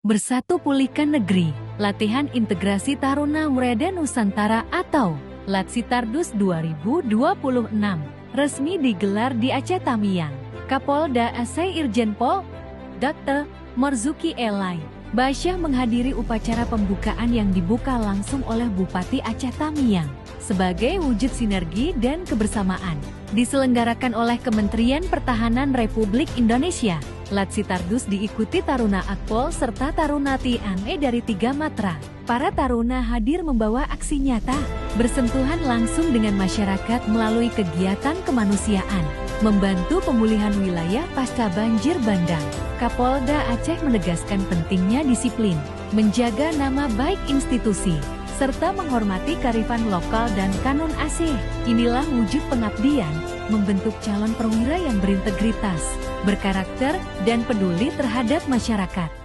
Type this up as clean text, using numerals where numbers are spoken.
Bersatu Pulihkan Negeri, Latihan Integrasi Taruna Muda Nusantara atau Latsitardus 2026, resmi digelar di Aceh Tamiang. Kapolda Aceh Irjen Pol Dr. Marzuki Elai Basyah menghadiri upacara pembukaan yang dibuka langsung oleh Bupati Aceh Tamiang. Sebagai wujud sinergi dan kebersamaan, diselenggarakan oleh Kementerian Pertahanan Republik Indonesia. Latsitardus diikuti Taruna Akpol serta Taruna TNI dari 3 matra. Para taruna hadir membawa aksi nyata, bersentuhan langsung dengan masyarakat melalui kegiatan kemanusiaan, membantu pemulihan wilayah pasca banjir bandang. Kapolda Aceh menegaskan pentingnya disiplin, menjaga nama baik institusi, serta menghormati kearifan lokal dan kanon Aceh. Inilah wujud pengabdian, membentuk calon perwira yang berintegritas, berkarakter, dan peduli terhadap masyarakat.